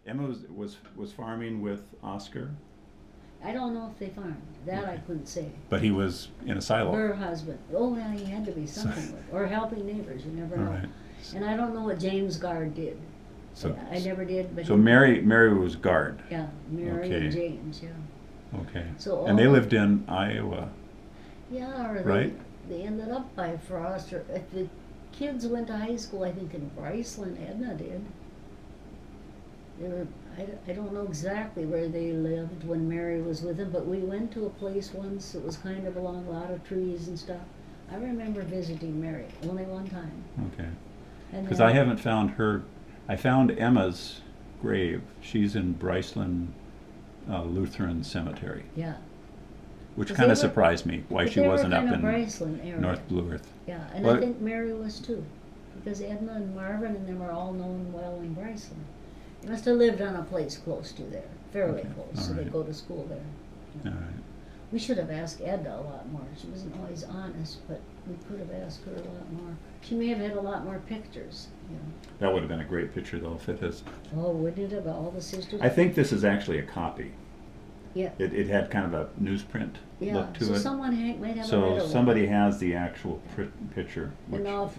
Emma was farming with Oscar, I don't know if they farmed. That I couldn't say. but he was in a silo. Her husband. Oh, yeah, he had to be something with. Or helping neighbors, you never All know. right. And I don't know what James Guard did. So I never did, but so he, Mary was guard. yeah, Mary Okay. and James, yeah. Okay. So And they all- lived in Iowa. Yeah, or Right. they ended up by Frost, or if the kids went to high school, I think in Bryceland, Edna did. They were, I don't know exactly where they lived when Mary was with them, but we went to a place once, it was kind of along a lot of trees and stuff. I remember visiting Mary, only one time. Okay. And Because then- I haven't found her. I found Emma's grave. She's in Bryceland Lutheran Cemetery, Yeah. which 'Cause kind they of were- surprised me. Why But she they were wasn't up kind of in Bryceland area. North Blue Earth. Yeah, and Well, I think Mary was too, because Edna and Marvin and them are all known well in Bryceland. They must have lived on a place close to there, fairly Okay, close, so all they right. go to school there. All right. We should have asked Edna a lot more. She wasn't always honest, but we could have asked her a lot more. She may have had a lot more pictures, you know. That would have been a great picture, though, if it has. Oh, wouldn't it, of all the sisters? I think this is actually a copy. Yeah, It had kind of a newsprint yeah, look to so it. someone might have a So better somebody one. has the actual picture. And Which, now,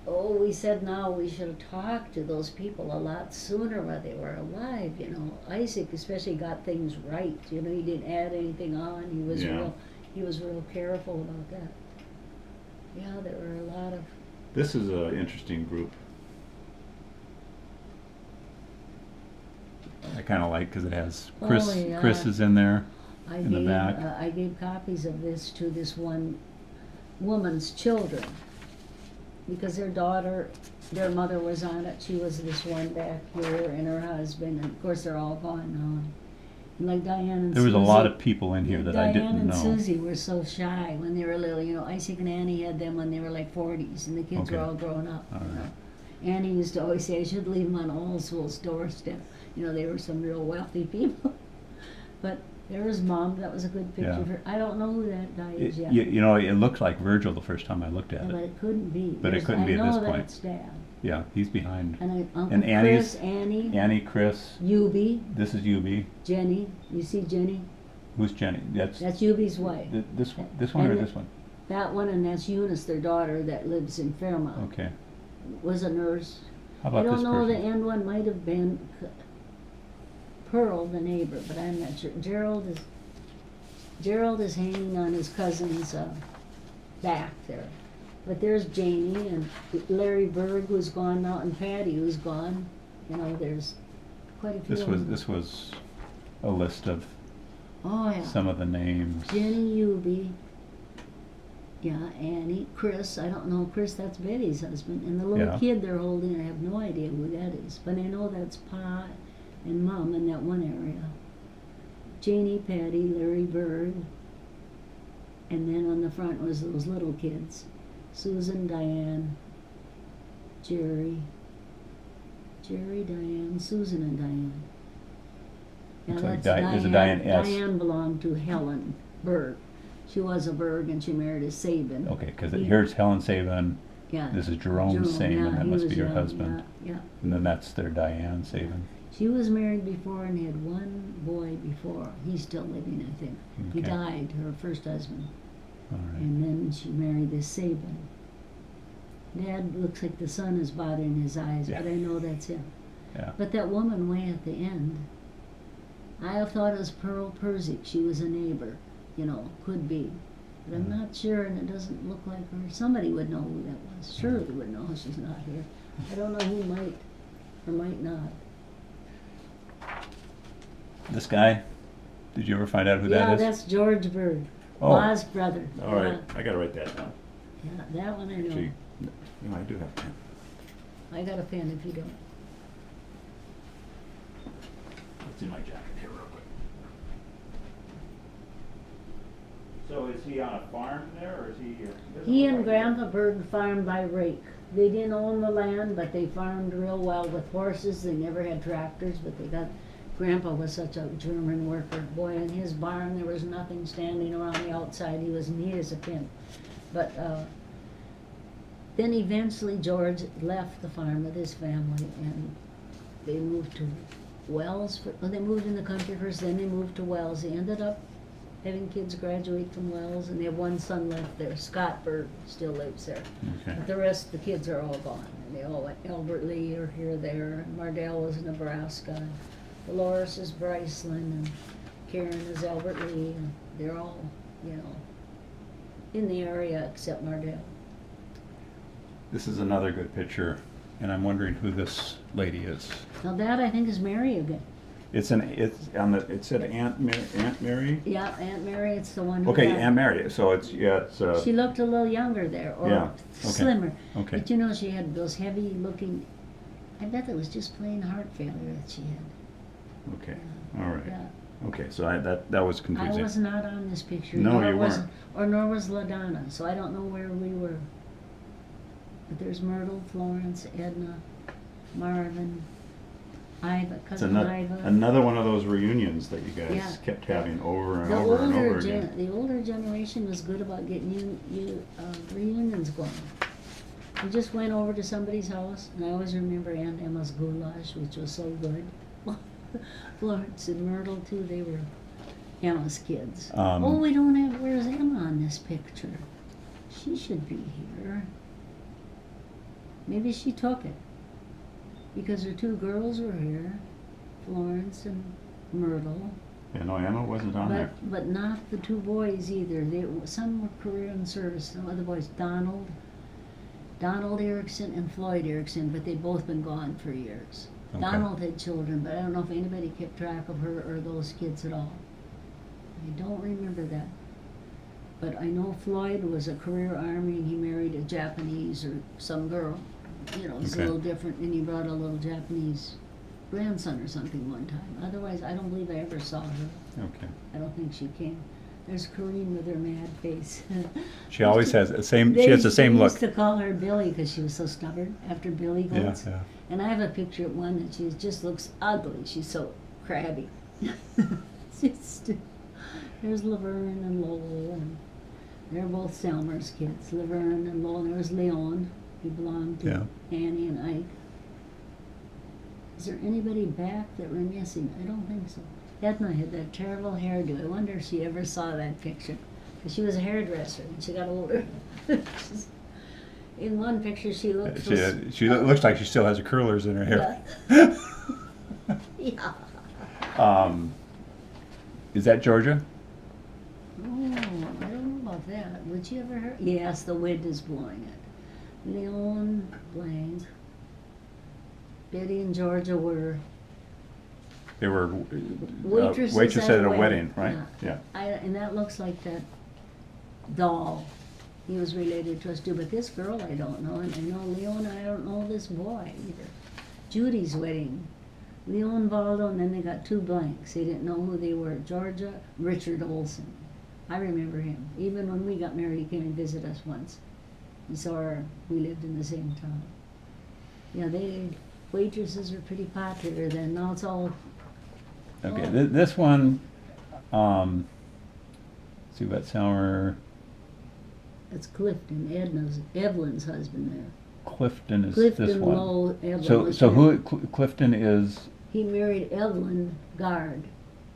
we said now we should have talked to those people a lot sooner while they were alive, you know. Isaac especially got things right, you know, he didn't add anything on, Yeah. he was real careful about that. Yeah, there were a lot of, this is an interesting group. I kind of like because it has Chris. Oh, yeah. Chris is in there. I In the gave, back. I gave copies of this to this one woman's children, because their daughter, their mother was on it, she was this one back here, and her husband, and of course they're all gone now. And like Diane and There was a lot Susie- of people in here that Diane I didn't and know. Susie were so shy when they were little, you know. Isaac and Annie had them when they were like 40s, and the kids were Okay. all grown up. All You know. right. Annie used to always say I should leave them on Allswell's doorstep. You know, they were some real wealthy people. But there was Mom. That was a good picture Yeah. of her. I don't know who that guy is yet. You know, it looked like Virgil the first time I looked at Yeah, but it. it couldn't be. But it couldn't be at I this know point. that's Dad. Yeah, he's behind. And Uncle And Annie's- Chris, Annie, Annie, Chris. Yubi, This is Yubi. Jenny. You see Jenny? Who's Jenny? That's That's Yubi's wife. this one. This one or And this one? That one, and that's Eunice, their daughter, that lives in Fairmount. Okay. Was a nurse. How I about don't this know, the person? end one might have been Pearl, the neighbor, but I'm not sure. Gerald is hanging on his cousin's back there. But there's Janie and Larry Berg, who's gone now, and Patty, who's gone. You know, there's quite a few This of was them. this was a list of Oh, yeah. some of the names. Jenny Yubi. Yeah, Annie, Chris, I don't know Chris, that's Betty's husband. And the little Yeah. kid they're holding, I have no idea who that is. But I know that's Pa and Mom in that one area. Janie, Patty, Larry Berg. And then on the front was those little kids. Susan, Diane, Jerry, Diane, Susan and Diane. Yeah, Looks like that's there's a Diane S. Diane belonged to Helen Berg. She was a Berg and she married a Sabin. Okay, because He- here's Helen Sabin. Yeah. This is Jerome yeah, Sabin. That he must was be her young, husband. Yeah, yeah. And then that's their Diane Sabin. She was married before and had one boy before. He's still living, I think. He Okay. died, her first husband. All right. And then she married this Sabin. Dad looks like the sun is bothering his eyes, Yeah. but I know that's him. Yeah. But that woman way at the end, I thought it was Pearl Persick. She was a neighbor, you know, could be. But I'm not sure, and it doesn't look like her. Somebody would know who that was. Shirley would know. She's not here. I don't know who might or might not. This guy. Did you ever find out who Yeah, that is? that's George Bird, Oh. Ma's brother. All right. I gotta write that down. Yeah, that one I know. Actually, no, I do have a pen. I got a pen if you don't. It's in my jacket here, real quick. So is he on a farm there, or is he? He and Grandpa Bird farmed by rake. They didn't own the land, but they farmed real well with horses. They never had tractors, but they got. Grandpa was such a German worker. Boy, in his barn there was nothing standing around the outside. He was neat as a pin. But then eventually George left the farm with his family, and they moved to Wells. Well, they moved in the country first, then they moved to Wells. They ended up having kids graduate from Wells, and they have one son left there. Scott Berg still lives there. Okay. But the rest of the kids are all gone. And they all went Albert Lee or here or there. And Mardell was in Nebraska. And Dolores is Bryceland, and Karen is Albert Lee. And they're all, you know, in the area except Mardell. This is another good picture, and I'm wondering who this lady is. Now that I think is Mary again. It said Aunt Mary. Yeah, Aunt Mary. It's the one who Okay, died. Aunt Mary. So it's She looked a little younger there, or Yeah, okay, slimmer. okay. But you know, she had those heavy-looking. I bet it was just plain heart failure that she had. Okay, all right. Yeah. Okay, so that was I confusing. was not on this picture. No, nor you was, weren't. Or nor was LaDonna, so I don't know where we were. But there's Myrtle, Florence, Edna, Marvin, Iva, It's cousin Iva. another one of those reunions that you guys Yeah. kept having over and The over and over older again. the older generation was good about getting reunions going. We just went over to somebody's house, and I always remember Aunt Emma's goulash, which was so good. Florence and Myrtle too, they were Emma's kids. Oh, we don't have, where's Emma on this picture? She should be here. Maybe she took it, because her two girls were here, Florence and Myrtle. Yeah, no, Emma wasn't on there. But not the two boys either. Some were career in service. Some other boys, Donald Erickson and Floyd Erickson, but they'd both been gone for years. Okay. Donald had children, but I don't know if anybody kept track of her or those kids at all. I don't remember that. But I know Floyd was a career Army, and he married a Japanese or some girl. You know, it's Okay. a little different, and he brought a little Japanese grandson or something one time. Otherwise, I don't believe I ever saw her. Okay. I don't think she came. There's Corrine with her mad face. She always has the same. She has the same They look. used to call her Billy because she was so stubborn after Billy Yeah, goats. yeah. And I have a picture of one that she just looks ugly. She's so crabby. There's Laverne and Lowell, and they're both Selmer's kids. Laverne and Lowell. There's Leon. He belonged to Yeah. Annie and Ike. Is there anybody back that we're missing? I don't think so. Edna had that terrible hairdo. I wonder if she ever saw that picture. Because she was a hairdresser and she got older. In one picture, she looked She looks like she still has her curlers in her hair. Yeah. Is that Georgia? Oh, I don't know about that. Would you ever heard? Yes, the wind is blowing it. Leon blank. Betty and Georgia were They were waitresses at a wedding, right? Yeah. Yeah. And that looks like that doll. He was related to us too, but this girl I don't know, and I know Leon. I don't know this boy either. Judy's wedding, Leon Valdo, and then they got two blanks. They didn't know who they were. Georgia, Richard Olson. I remember him. Even when we got married, he came and visit us once. He saw her. We lived in the same town. Yeah, waitresses were pretty popular then. Now it's all. Okay. Oh. This one. See what Sauer. That's Clifton, Evelyn's husband there. Clifton is Clifton this one. Lowe, Evelyn So was so married. who Clifton is? He married Evelyn Gard,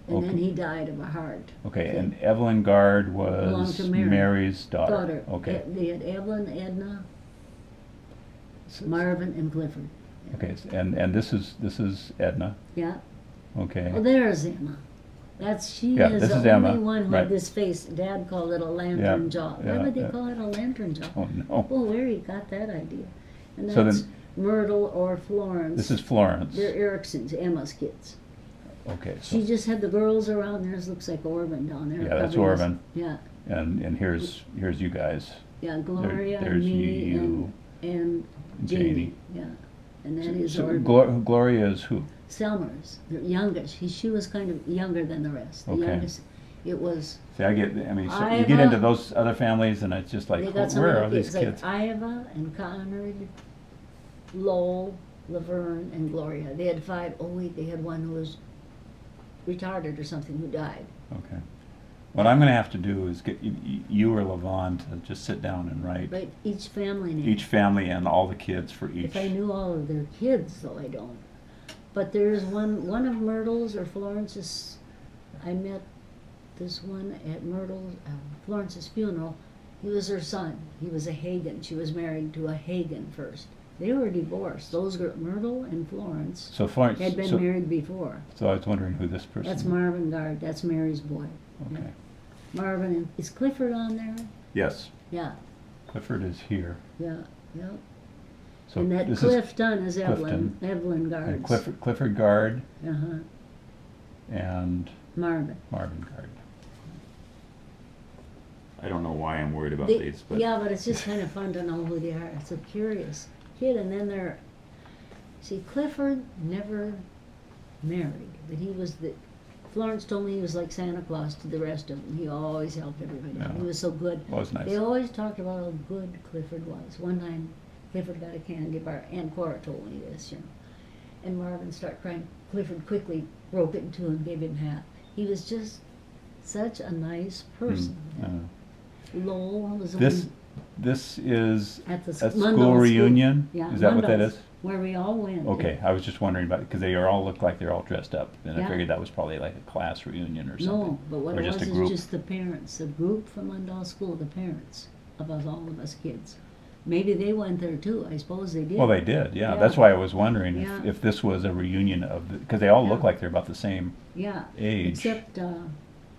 and then Okay. he died of a heart. Okay, thing. and Evelyn Gard Belonged was to Mary. Mary's daughter. Okay. They had Evelyn, Edna, Marvin, and Clifford. Yeah. Okay, and this is Edna. Yeah. Okay. Well, there's Emma. She Yeah, is this the is only Emma, one who right. had this face. Dad called it a lantern Yeah, jaw. Why yeah, would they yeah. call it a lantern jaw? Oh no. Oh, where he got that idea? And So that's then- Myrtle or Florence. This is Florence. They're Ericksons, Emma's kids. Okay. So She just had the girls around. Theirs looks like Orban down there. yeah, that's Probably is. Orban. Yeah, And here's you guys. yeah, Gloria and there's me you. and Janie. Janie. Yeah, and that is So Orban. Gloria is who? Selmer's, the youngest. She was kind of younger than the rest. The Okay. youngest. It was. See, I mean, so you Iva. get into those other families, and it's just like, They got some where of are the these kids, kids? like Iva and Conrad, Lowell, Laverne, and Gloria. They had 5. Oh wait, they had one who was retarded or something who died. Okay. What I'm going to have to do is get you or Levon to just sit down and write Right, each family name. each family and all the kids for each. If I knew all of their kids, though I don't. But there's one of Myrtle's or Florence's. I met this one at Florence's funeral. He was her son. He was a Hagen. She was married to a Hagen first. They were divorced. Those girls, Myrtle and Florence, So Florence had been married before. So I was wondering who this person That's was. Marvin Guard. That's Mary's boy. Okay. Yeah. Marvin and is Clifford on there? Yes. Yeah, Clifford is here. yeah, yeah. So And that this Clifton is Clifton. Evelyn Guard. and Clifford Guard Uh-huh. and Marvin. Marvin Guard. I don't know why I'm worried about They- these, but Yeah, but it's just kind of fun to know who they are. It's a curious kid, and then see, Clifford never married, but he was Florence told me he was like Santa Claus to the rest of them. He always helped everybody. Yeah. He was so good. was nice. They always talked about how good Clifford was. One time, Clifford got a candy bar. Aunt Cora told me this, and Marvin started crying. Clifford quickly broke it in two and gave him half. He was just such a nice person. Lowell was the This one this is at the a Mundell school reunion. Yeah, Is that what that Mundell's, is? where we all went. Okay, I was just wondering about it because they all look like they're all dressed up, and I Yeah. figured that was probably like a class reunion or something. No, but what or it just was a is group. just the parents, the group from Mundell School, the parents of us, all of us kids. Maybe they went there too. I suppose they did. Well, they did. Yeah, Yeah. that's why I was wondering Yeah. if this was a reunion of because they all look Yeah. like they're about the same Yeah. age. Except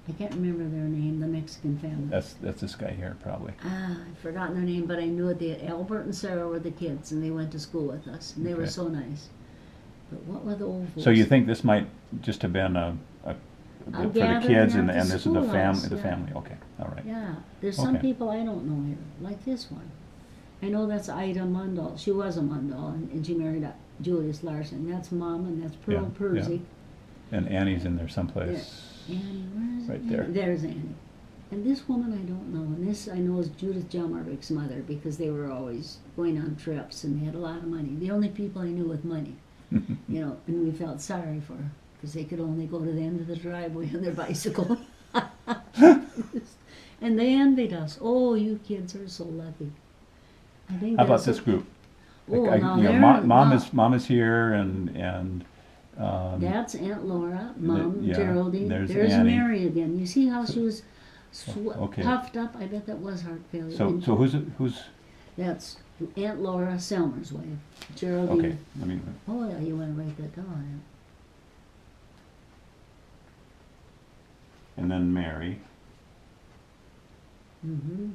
I can't remember their name. The Mexican family. That's this guy here probably. I've forgotten their name, but I knew it. Albert and Sarah were the kids, and they went to school with us, and they were Okay. so nice. But what were the old folks? So you think this might just have been for the gathering kids at and the this is the schoolhouse, family. The yeah. family. Okay, all right. Yeah, there's some Okay. people I don't know here, like this one. I know that's Ida Mundell. She was a Mundell, and she married Julius Larson. That's Mom, and that's Pearl Yeah, yeah. Percy. And Annie's in there someplace. Annie, where is Right Annie? there. There's Annie. And this woman I don't know. And this I know is Judith Jelmarvik's mother because they were always going on trips and they had a lot of money. The only people I knew with money, and we felt sorry for her because they could only go to the end of the driveway on their bicycle. And they envied us. Oh, you kids are so lucky. I think How about that's this group? Oh, Like, now you know, they're mom not- mom is here and That's Aunt Laura, Mom, yeah, Geraldine. there's There's Annie. Mary again. You see how she was okay. puffed up? I bet that was heart failure. so And so who's that's Aunt Laura Selmer's wife. Geraldine. okay? I mean, Oh yeah, you want to write that down. and then Mary Mm-hmm.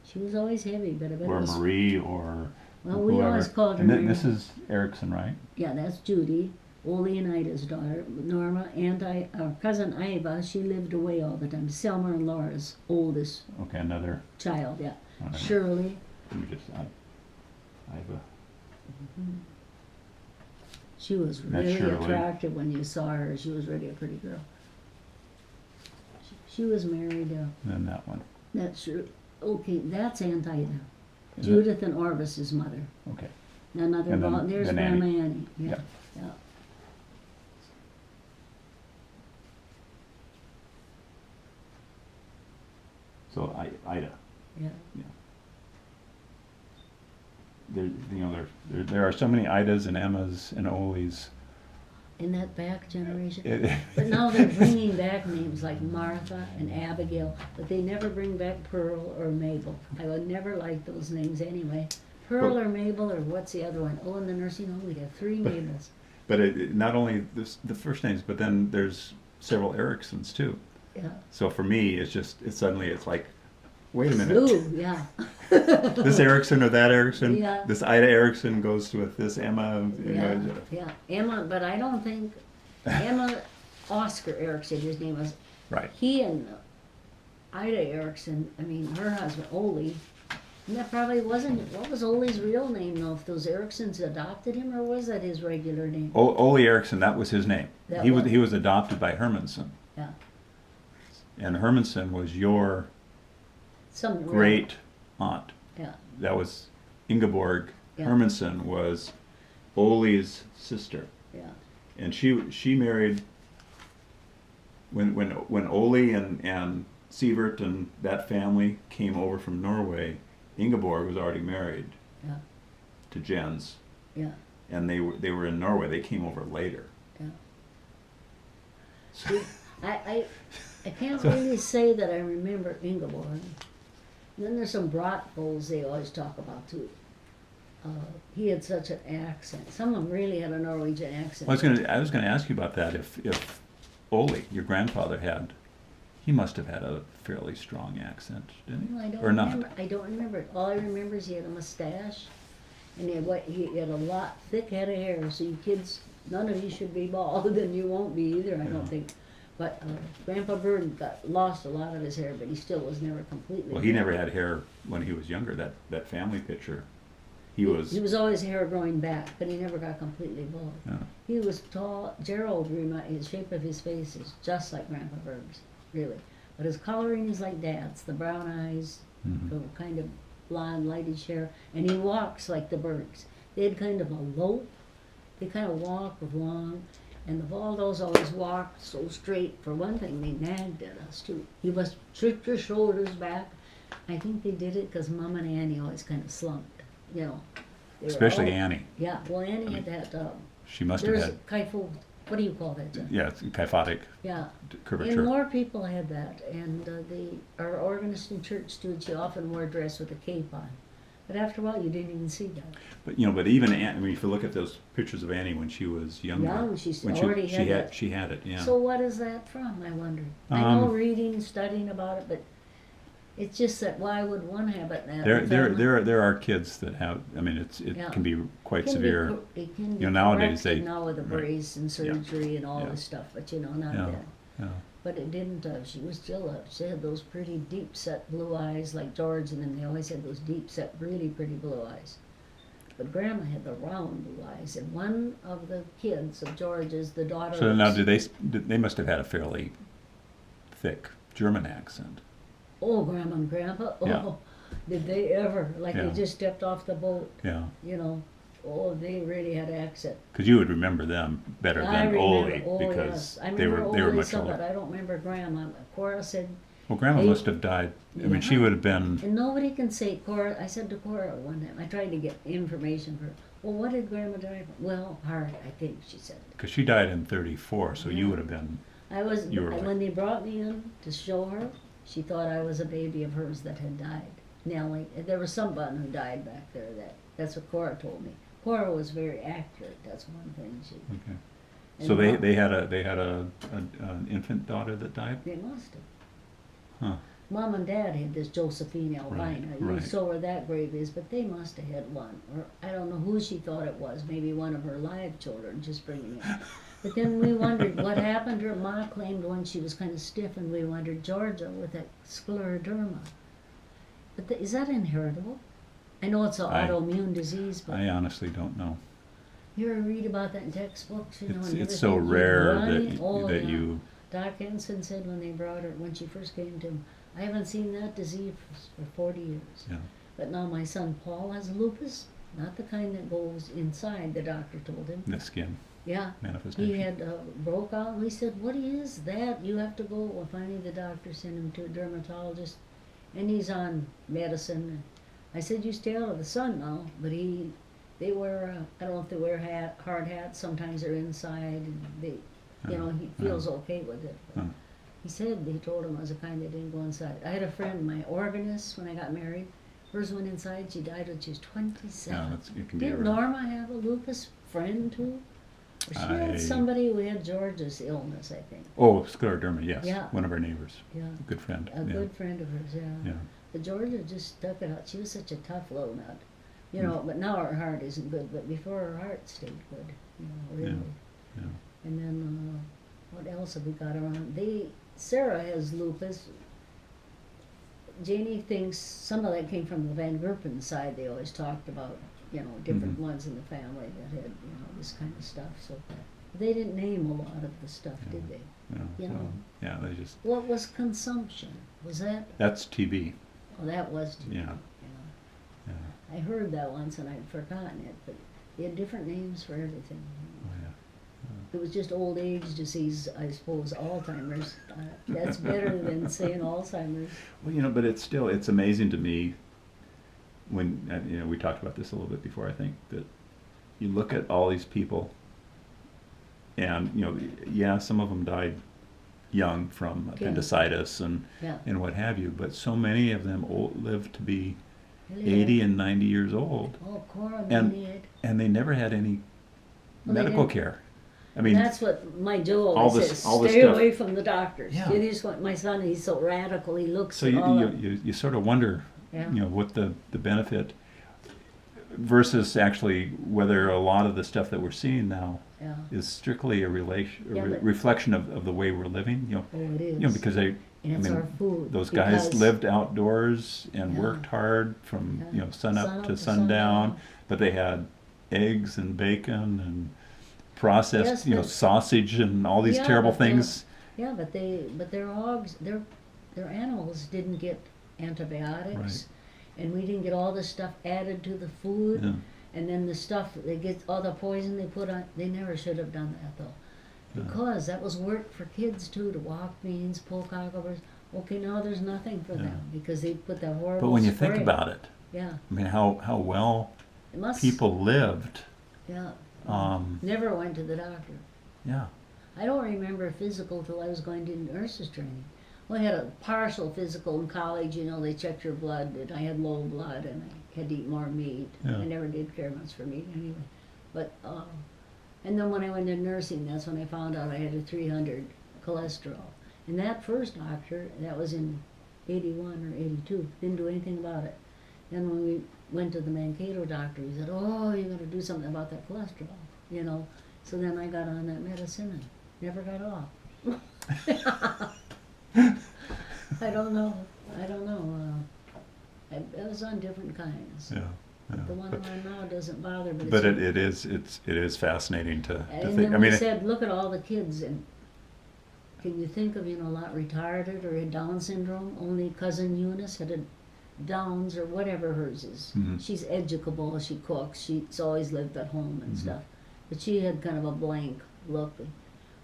She was always heavy, but I bet it or was. Marie or Well, we whoever. always called her And Mary. this is Erickson, right? Yeah, that's Judy. Ole and Ida's daughter, Norma, and our cousin Iva. She lived away all the time. Selmer and Laura's oldest Okay, another. child. Yeah. All right. Shirley. Let me just. I've She was That's really Shirley. attractive when you saw her. She was really a pretty girl. She was married. then that one. That's okay. That's Aunt Ida. Is it? Judith and Orvis's mother. Okay. Another. And then- There's then Grandma Annie. Annie. Yeah. Yeah. Yeah. So Ida. Yeah. There are so many Idas and Emmas and Oles. In that back generation. It- But now they're bringing back names like Martha and Abigail, but they never bring back Pearl or Mabel. I would never like those names anyway. Pearl or Mabel or what's the other one? Oh, in the nursing home we have three Mabels. But not only the first names, but then there's several Ericksons too. Yeah. So for me, suddenly it's like, wait a minute, Ooh, yeah. this Erickson or that Erickson, Yeah. this Ida Erickson goes with this Emma. You Yeah, know, yeah. Emma, but I don't think Emma Oscar Erickson, his name was. right. He and Ida Erickson, I mean, her husband, Ole, and that probably wasn't, what was Ole's real name though? If those Ericksons adopted him, or was that his regular name? Ole Erickson, that was his name. That He was was- he was adopted by Hermanson, Yeah. and Hermanson was your Some great aunt. Yeah, That was Ingeborg Yeah. Hermanson was Ole's sister. yeah, And she married when Ole and Sievert and that family came over from Norway. Ingeborg was already married yeah, to Jens, yeah. and they were in Norway. They came over later. Yeah. So, I can't really say that I remember Ingeborg. Then there's some Bratbos they always talk about too. He had such an accent. Some of them really had a Norwegian accent. I was gonna ask you about that. If Ole, your grandfather, he must have had a fairly strong accent, didn't he? No, I don't Or remember. not? I don't remember it. All I remember is he had a mustache, and he had a lot thick head of hair. So you kids, none of you should be bald, and you won't be either. I don't think. But Grandpa Bird lost a lot of his hair, but he still was never completely. Well, he never had hair when he was younger. That family picture, he was. He was always hair growing back, but he never got completely bald. Yeah. He was tall. Gerald, the shape of his face is just like Grandpa Bird's, really. But his coloring is like Dad's. The brown eyes, the kind of blonde, lightish hair, and he walks like the Birds. They had kind of a lope. They kind of walk with long. And the Valdos always walked so straight. For one thing, they nagged at us too. You must shift your shoulders back. I think they did it because Mom and Annie always kind of slumped, you know. Especially Annie. Yeah, well, Annie had that. She must have had. Kypho, what do you call that, Jeff? Yeah, it's kyphotic Yeah. curvature. And more people had that. And our organist in church too, she often wore a dress with a cape on. But after a while, you didn't even see that. But but even Annie, I mean, if you look at those pictures of Annie when she was younger, Young, she already had that. She had it, yeah. So what is that from, I wonder? I know reading, studying about it, but it's just that why would one have it now? There are kids that have. I mean, it can be quite severe. It can be nowadays now with a brace and surgery and all this stuff, but not then. Yeah. But it didn't. She was still. She had those pretty deep set blue eyes like George, and then they always had those deep set, really pretty blue eyes. But Grandma had the round blue eyes, and one of the kids of George's, the daughter. So now, they must have had a fairly thick German accent. Oh, Grandma and Grandpa. Oh, Yeah. did they ever? Like Yeah. they just stepped off the boat. Yeah. Oh, they really had accent. Because you would remember them better than Ole, because yes. I they were remember much some, but older. I don't remember Grandma. Cora said. Well, Grandma must have died. I mean, she would have been. And nobody can say Cora. I said to Cora one time. I tried to get information for her. Well, what did Grandma die from? Well, heart, I think she said. Because she died in '34, so you would have been. When they brought me in to show her, she thought I was a baby of hers that had died. Nellie, there was someone who died back there. That's what Cora told me. Cora was very accurate. That's one thing she. Okay. So they had an infant daughter that died. They must have. Huh. Mom and Dad had this Josephine Albina. You Right. saw where that grave is, but they must have had one. Or I don't know who she thought it was. Maybe one of her live children just bringing it. But then we wondered what happened to her. Ma claimed one she was kind of stiff, and we wondered Georgia with that scleroderma. But is that inheritable? I know it's an autoimmune disease, but I honestly don't know. you ever read about that in textbooks? It's so rare that you. Doc Henson said when they brought her, when she first came to him, I haven't seen that disease for 40 years. Yeah. But now my son Paul has lupus, not the kind that goes inside, the doctor told him. The skin. Yeah. Manifestation. He had broke out, and we said, what is that? You have to go. Well, finally the doctor sent him to a dermatologist, and he's on medicine. I said, you stay out of the sun now, but they wear, I don't know if they wear hard hats, sometimes they're inside, and he feels okay with it. He said, he told him I was the kind that didn't go inside. I had a friend, my organist, when I got married, hers went inside, she died when she was 27. Yeah, it can be Did Norma have a lupus friend too? She had somebody who had George's illness, I think. Oh, scleroderma, yes. Yeah. One of our neighbors. Yeah. A good friend. Good friend of hers, yeah. But Georgia just stuck it out. She was such a tough little nut. But now her heart isn't good, but before her heart stayed good, really. Yeah. And then, what else have we got around? Sarah has lupus. Janie thinks some of that came from the Van Gerpen side. They always talked about, different ones in the family that had, this kind of stuff. So they didn't name a lot of the stuff, did they? Yeah, they just. What was consumption? Was that? That's TB. Oh, that was TB. Yeah. I heard that once and I'd forgotten it, but they had different names for everything. Oh, yeah. It was just old age disease, I suppose, Alzheimer's. That's better than saying Alzheimer's. Well, but it's amazing to me when, we talked about this a little bit before, I think, that you look at all these people, and yeah, some of them died young from appendicitis and what have you, but so many of them lived to be 80 and 90 years old. Oh, Cora, and they never had any medical care. I mean, that's what my Joe always says. Stay away from the doctors. Yeah. You just want my son. He's so radical. He looks. So you sort of wonder, what the benefit versus actually whether a lot of the stuff that we're seeing now is strictly a reflection of the way we're living. It is. Because our food. Those guys lived outdoors and worked hard from sun up to sundown, but they had eggs and bacon and processed sausage and all these terrible things. Yeah, but their hogs, their animals didn't get antibiotics, right. And we didn't get all the stuff added to the food, and then the stuff they get all the poison they put on. They never should have done that though, because that was work for kids too, to walk beans, pull cockles. Okay, now there's nothing for them because they put that horrible. But when you spray. think about it, I mean how well people lived. Yeah. Never went to the doctor. Yeah. I don't remember physical till I was going to nurses training. Well, I had a partial physical in college. They checked your blood, and I had low blood, and I had to eat more meat. Yeah. I never did care much for meat anyway. But and then when I went to nursing, that's when I found out I had a 300 cholesterol. And that first doctor, that was in 81 or 82, didn't do anything about it. And when we went to the Mankato doctor, he said, "Oh, you got to do something about that cholesterol." So then I got on that medicine and never got off. I don't know. I was on different kinds. Yeah. The one I'm on now doesn't bother, but it is fascinating to and think. then we said, look at all the kids, and can you think of a lot retarded or had Down syndrome? Only cousin Eunice had a Downs or whatever hers is. Mm-hmm. She's educable. She cooks. She's always lived at home and stuff, but she had kind of a blank look.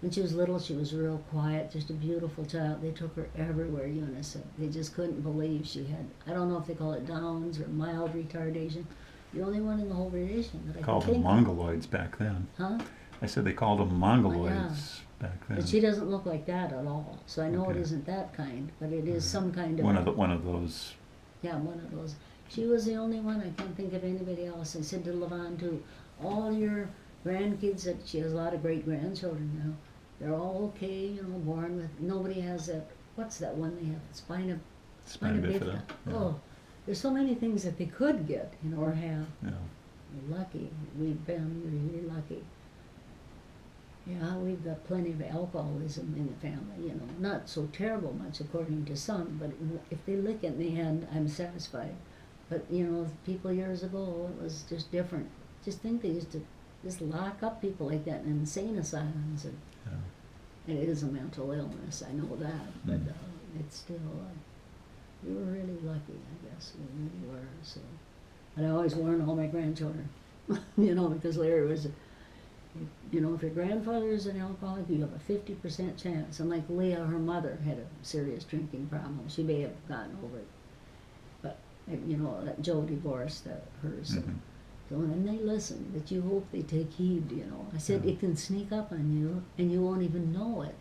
When she was little, she was real quiet, just a beautiful child. They took her everywhere, Eunice said. They just couldn't believe she had, I don't know if they call it Downs or mild retardation. The only one in the whole relation that I called them mongoloids back then. Huh? I said they called them mongoloids back then. But she doesn't look like that at all. So I know it isn't that kind, but it is some kind of... One of those. Yeah, one of those. She was the only one. I can't think of anybody else. I said to Levon, too, all your grandkids, that she has a lot of great-grandchildren now, they're all okay, born with, nobody has that, what's that one they have, spina bifida. Yeah. Oh, there's so many things that they could get, or have. Yeah. We're lucky. We've been really lucky. Yeah, we've got plenty of alcoholism in the family, not so terrible much according to some, but if they lick it in the hand, I'm satisfied. But, people years ago, it was just different. Just think they used to just lock up people like that in insane asylums. And it is a mental illness, I know that, but it's still, we were really lucky, I guess, we really were, so. And I always warn all my grandchildren, because Larry was, if your grandfather is an alcoholic, you have a 50% chance. And like Leah, her mother had a serious drinking problem. She may have gotten over it, but, that Joe divorced hers. So, and they listen, but you hope they take heed, I said, it can sneak up on you, and you won't even know it,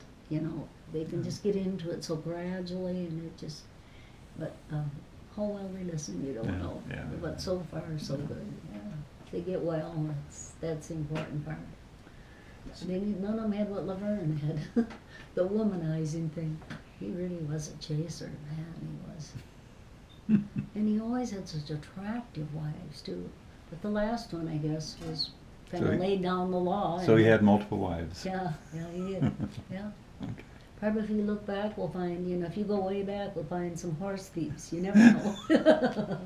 They can just get into it so gradually, and it just, but how well they listen, you don't know. Yeah. But so far, so good, They get well, that's the important part. None of them had what Laverne had, the womanizing thing. He really was a chaser, man, he was. And he always had such attractive wives, too. But the last one, I guess, was kind of laid down the law. So he had multiple wives. Yeah, he did. Yeah. Okay. Probably if we look back, we'll find, if you go way back, we'll find some horse thieves. You never know.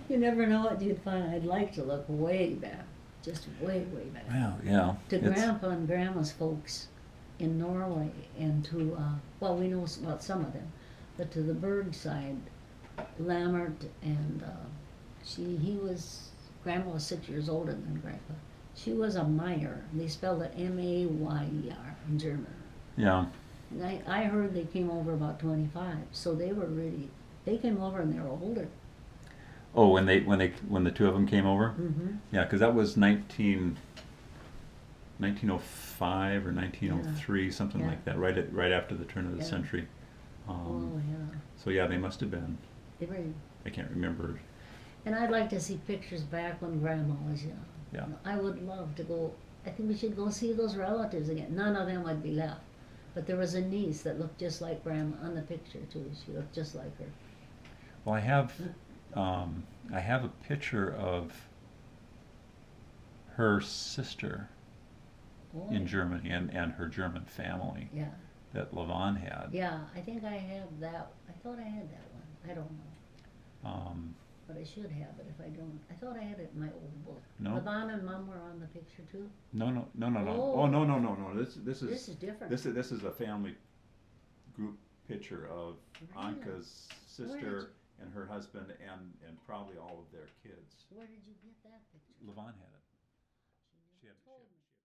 You never know what you'd find. I'd like to look way back, just way back. Well, yeah. To Grandpa and Grandma's folks in Norway, and to, we know about some of them, but to the Berg side, Lammert and... Grandma was 6 years older than Grandpa. She was a Meyer. They spelled it M-A-Y-E-R in German. Yeah. And I heard they came over about 25, so they came over and they were older. Oh, when the two of them came over? Mm-hmm. Yeah, because that was 1905 or 1903, something Yeah. like that, right after the turn of the Yeah. century. Oh, yeah. So yeah, they must have been. They were, I can't remember. and I'd like to see pictures back when Grandma was young. Yeah. I would love to go. I think we should go see those relatives again. None of them would be left. But there was a niece that looked just like Grandma on the picture, too. She looked just like her. Well, I have a picture of her sister Boy. in Germany and her German family Yeah. that Levon had. Yeah, I think I have that. I thought I had that one. I don't know. But I should have it if I don't. I thought I had it in my old book. No. Levon and Mom were on the picture too? No. Oh. Oh, no. This This is different. This is a family group picture of Really? Anka's sister and her husband and probably all of their kids. Where did you get that picture? Levon had it. She never told me.